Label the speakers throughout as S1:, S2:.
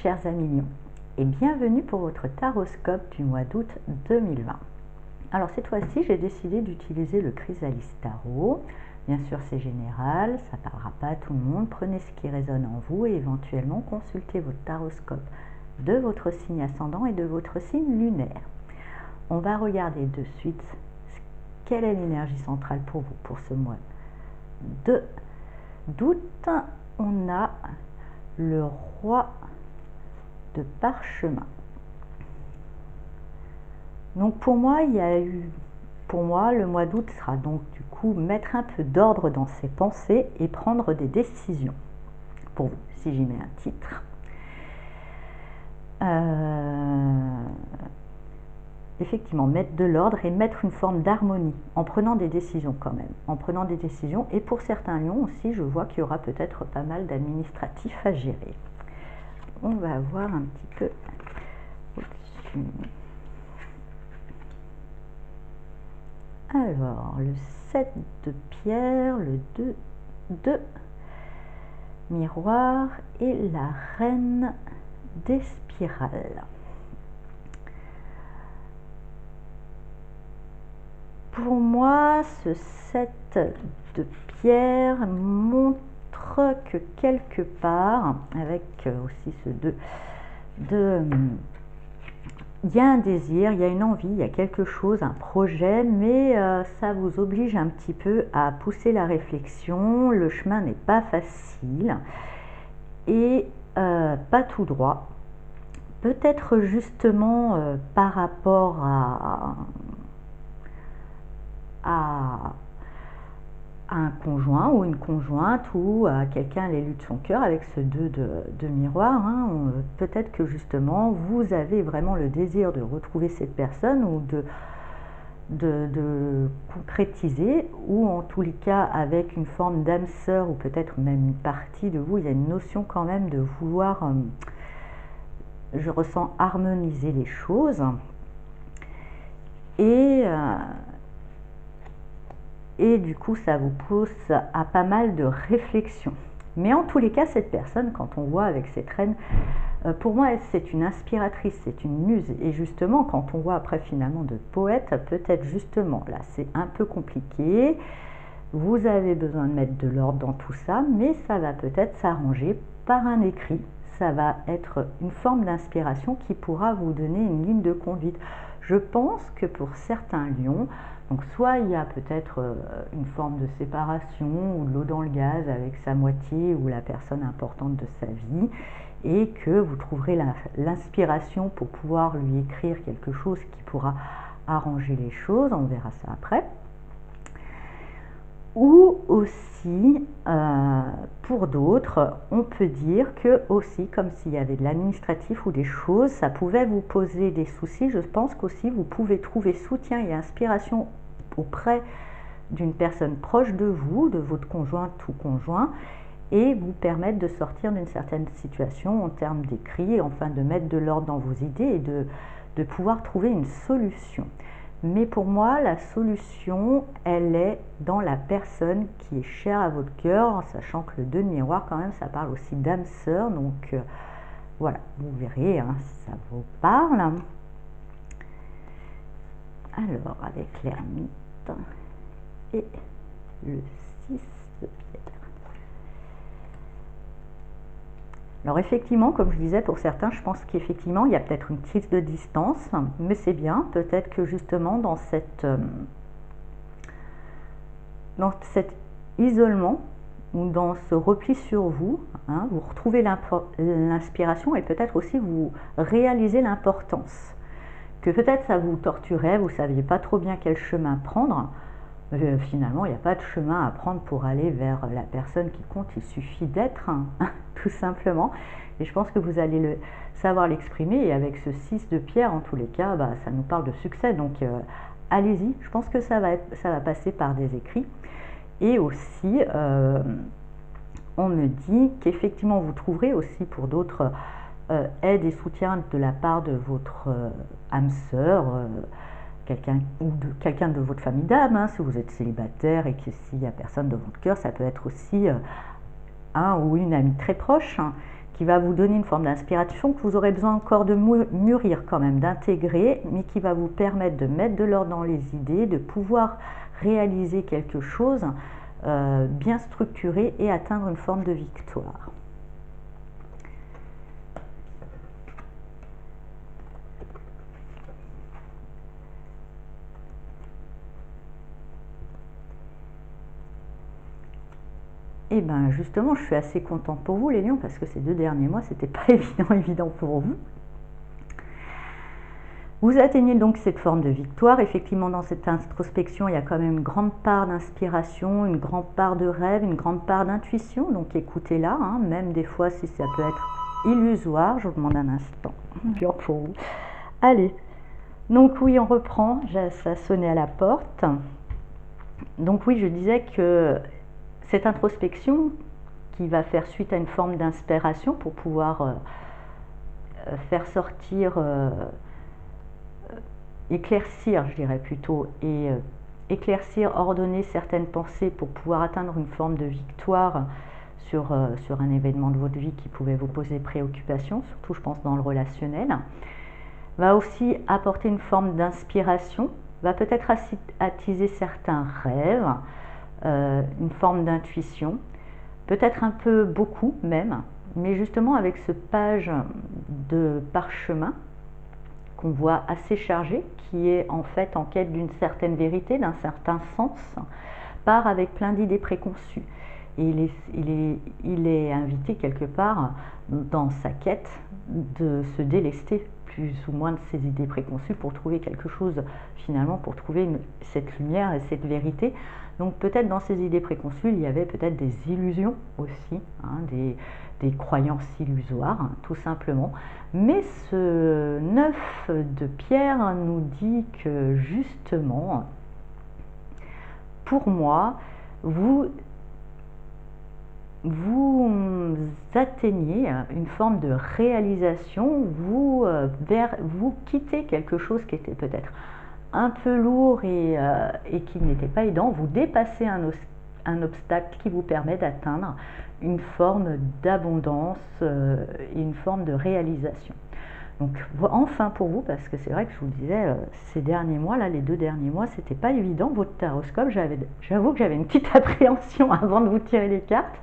S1: chers amis lions, et bienvenue pour votre taroscope du mois d'août 2020. Alors cette fois-ci, j'ai décidé d'utiliser le Chrysalis Tarot. Bien sûr, c'est général, ça ne parlera pas à tout le monde. Prenez ce qui résonne en vous et éventuellement consultez votre taroscope de votre signe ascendant et de votre signe lunaire. On va regarder de suite quelle est l'énergie centrale pour vous pour ce mois d'août. On a le roi de parchemin. Donc pour moi, le mois d'août sera donc du coup mettre un peu d'ordre dans ses pensées et prendre des décisions. Pour vous, si j'y mets un titre. Effectivement, mettre de l'ordre et mettre une forme d'harmonie en prenant des décisions quand même. En prenant des décisions, et pour certains lions aussi, je vois qu'il y aura peut-être pas mal d'administratifs à gérer. On va voir un petit peu au-dessus. Alors, le 7 de pierre, le 2 de miroir et la reine des spirales. Pour moi, ce 7 de pierre montre que quelque part, avec aussi ce 2 il y a un désir, il y a une envie, il y a quelque chose, un projet, mais ça vous oblige un petit peu à pousser la réflexion. Le chemin n'est pas facile et pas tout droit. Peut-être justement par rapport à un conjoint ou une conjointe ou à quelqu'un à l'élu de son cœur avec ce 2 de miroir, peut-être que justement vous avez vraiment le désir de retrouver cette personne ou de concrétiser, ou en tous les cas avec une forme d'âme sœur ou peut-être même une partie de vous, il y a une notion quand même de vouloir, je ressens, harmoniser les choses et du coup ça vous pousse à pas mal de réflexions. Mais en tous les cas, cette personne, quand on voit avec cette reine, pour moi c'est une inspiratrice, c'est une muse, et justement quand on voit après finalement de poète, peut-être justement là c'est un peu compliqué, vous avez besoin de mettre de l'ordre dans tout ça, mais ça va peut-être s'arranger par un écrit. Ça va être une forme d'inspiration qui pourra vous donner une ligne de conduite. Je pense que pour certains lions, donc soit il y a peut-être une forme de séparation ou de l'eau dans le gaz avec sa moitié ou la personne importante de sa vie, et que vous trouverez l'inspiration pour pouvoir lui écrire quelque chose qui pourra arranger les choses, on verra ça après. Ou aussi, pour d'autres, on peut dire que aussi, comme s'il y avait de l'administratif ou des choses, ça pouvait vous poser des soucis. Je pense qu'aussi vous pouvez trouver soutien et inspiration auprès d'une personne proche de vous, de votre conjointe ou conjoint, et vous permettre de sortir d'une certaine situation en termes d'écrit, enfin de mettre de l'ordre dans vos idées et de pouvoir trouver une solution. Mais pour moi, la solution, elle est dans la personne qui est chère à votre cœur, en sachant que le 2 de miroir, quand même, ça parle aussi d'âme sœur. Donc voilà, vous verrez si ça vous parle. Alors, avec l'ermite et le 6 de pierre. Alors effectivement, comme je disais, pour certains, je pense qu'effectivement, il y a peut-être une prise de distance, mais c'est bien. Peut-être que justement, dans cet isolement ou dans ce repli sur vous, vous retrouvez l'inspiration et peut-être aussi vous réalisez l'importance. Que peut-être ça vous torturait, vous ne saviez pas trop bien quel chemin prendre. Finalement, il n'y a pas de chemin à prendre pour aller vers la personne qui compte, il suffit d'être, tout simplement. Et je pense que vous allez savoir l'exprimer, et avec ce 6 de pierre, en tous les cas, ça nous parle de succès. Donc allez-y, je pense que ça va passer par des écrits. Et aussi, on me dit qu'effectivement, vous trouverez aussi pour d'autres aide et soutien de la part de votre âme sœur, quelqu'un de votre famille d'âme, si vous êtes célibataire et que s'il n'y a personne de votre cœur, ça peut être aussi un ou une amie très proche, qui va vous donner une forme d'inspiration que vous aurez besoin encore de mûrir quand même, d'intégrer, mais qui va vous permettre de mettre de l'ordre dans les idées, de pouvoir réaliser quelque chose bien structuré et atteindre une forme de victoire. Et bien justement, je suis assez contente pour vous les lions, parce que ces 2 derniers mois, c'était pas évident pour vous. Vous atteignez donc cette forme de victoire. Effectivement, dans cette introspection, il y a quand même une grande part d'inspiration, une grande part de rêve, une grande part d'intuition. Donc écoutez-la, hein, même des fois si ça peut être illusoire. Je vous demande un instant. Dur pour vous. Allez. Donc oui, on reprend. Ça sonnait à la porte. Donc oui, je disais que cette introspection qui va faire suite à une forme d'inspiration pour pouvoir faire sortir, éclaircir, je dirais plutôt, et éclaircir, ordonner certaines pensées pour pouvoir atteindre une forme de victoire sur un événement de votre vie qui pouvait vous poser préoccupation, surtout je pense dans le relationnel, va aussi apporter une forme d'inspiration, va peut-être attiser certains rêves, une forme d'intuition, peut-être un peu beaucoup même, mais justement avec ce page de parchemin qu'on voit assez chargé, qui est en fait en quête d'une certaine vérité, d'un certain sens, part avec plein d'idées préconçues. Et il est invité quelque part dans sa quête de se délester plus ou moins de ses idées préconçues pour trouver quelque chose, finalement, pour trouver cette lumière et cette vérité. Donc peut-être dans ces idées préconçues, il y avait peut-être des illusions aussi, hein, des croyances illusoires, hein, tout simplement. Mais ce 9 de pierre nous dit que justement, pour moi, vous atteignez une forme de réalisation, vous quittez quelque chose qui était peut-être un peu lourd et qui n'était pas aidant, vous dépassez un obstacle qui vous permet d'atteindre une forme d'abondance et une forme de réalisation. Donc enfin pour vous, parce que c'est vrai que je vous le disais, ces derniers mois, là, les 2 derniers mois, c'était pas évident votre taroscope. J'avoue que j'avais une petite appréhension avant de vous tirer les cartes,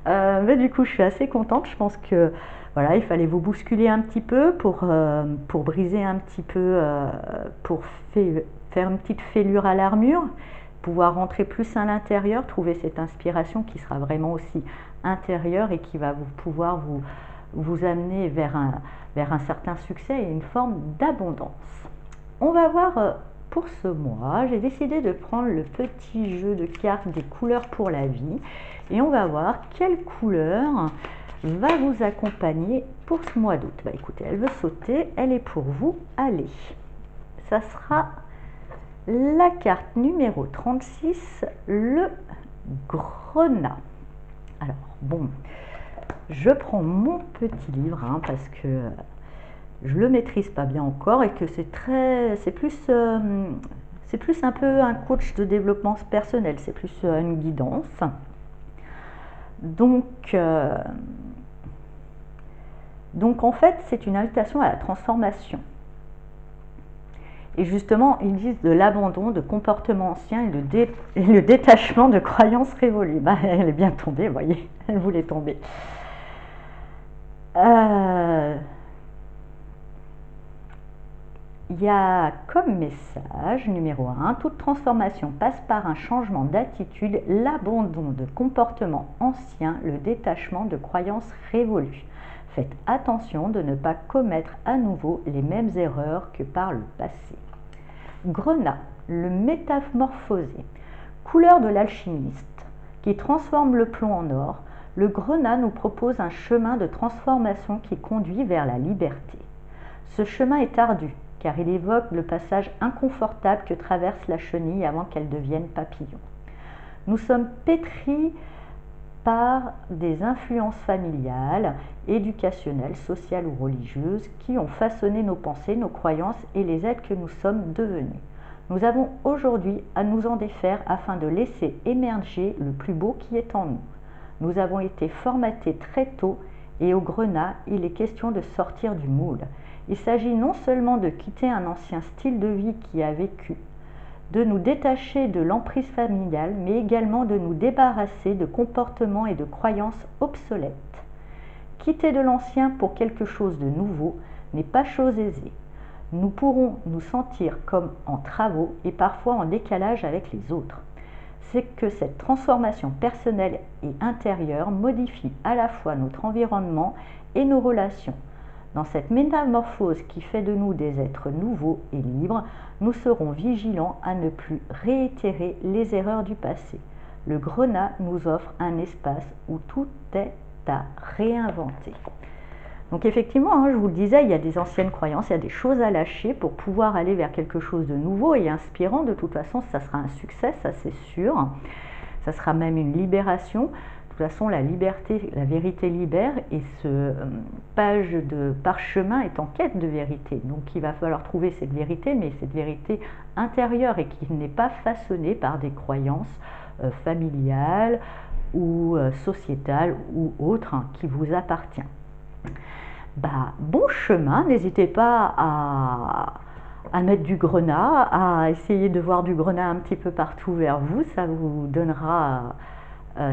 S1: mais du coup je suis assez contente. Je pense que voilà, il fallait vous bousculer un petit peu pour briser un petit peu, pour faire une petite fêlure à l'armure, pouvoir rentrer plus à l'intérieur, trouver cette inspiration qui sera vraiment aussi intérieure et qui va pouvoir vous amener vers un certain succès et une forme d'abondance. On va voir pour ce mois, j'ai décidé de prendre le petit jeu de cartes des couleurs pour la vie et on va voir quelle couleur va vous accompagner pour ce mois d'août. Bah écoutez, elle veut sauter, elle est pour vous, allez. Ça sera la carte numéro 36, le grenat. Alors bon, je prends mon petit livre hein, parce que je le maîtrise pas bien encore et que c'est plus un peu un coach de développement personnel, c'est plus une guidance. Donc en fait, c'est une invitation à la transformation. Et justement, ils disent de l'abandon de comportements anciens et le détachement de croyances révolues. Bah, elle est bien tombée, vous voyez, elle voulait tomber. Il y a comme message numéro 1, toute transformation passe par un changement d'attitude, l'abandon de comportements anciens, le détachement de croyances révolues. Faites attention de ne pas commettre à nouveau les mêmes erreurs que par le passé. Grenat, le métamorphosé, couleur de l'alchimiste, qui transforme le plomb en or, le grenat nous propose un chemin de transformation qui conduit vers la liberté. Ce chemin est ardu, car il évoque le passage inconfortable que traverse la chenille avant qu'elle devienne papillon. Nous sommes pétris par des influences familiales, éducationnelles, sociales ou religieuses qui ont façonné nos pensées, nos croyances et les êtres que nous sommes devenus. Nous avons aujourd'hui à nous en défaire afin de laisser émerger le plus beau qui est en nous. Nous avons été formatés très tôt Et au grenat, il est question de sortir du moule. Il s'agit non seulement de quitter un ancien style de vie qui a vécu, de nous détacher de l'emprise familiale, mais également de nous débarrasser de comportements et de croyances obsolètes. Quitter de l'ancien pour quelque chose de nouveau n'est pas chose aisée. Nous pourrons nous sentir comme en travaux et parfois en décalage avec les autres. C'est que cette transformation personnelle et intérieure modifie à la fois notre environnement et nos relations. Dans cette métamorphose qui fait de nous des êtres nouveaux et libres, nous serons vigilants à ne plus réitérer les erreurs du passé. Le grenat nous offre un espace où tout est à réinventer. Donc effectivement, hein, je vous le disais, il y a des anciennes croyances, il y a des choses à lâcher pour pouvoir aller vers quelque chose de nouveau et inspirant. De toute façon, ça sera un succès, ça c'est sûr. Ça sera même une libération. De toute façon, la liberté, la vérité libère, et ce page de parchemin est en quête de vérité. Donc il va falloir trouver cette vérité, mais cette vérité intérieure et qui n'est pas façonnée par des croyances familiales ou sociétales ou autres qui vous appartiennent. Bon chemin, n'hésitez pas à mettre du grenat, à essayer de voir du grenat un petit peu partout vers vous, ça vous donnera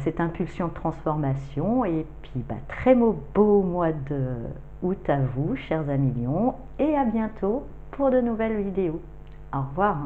S1: cette impulsion de transformation. Et puis très beau mois de août à vous, chers amis lions, et à bientôt pour de nouvelles vidéos. Au revoir.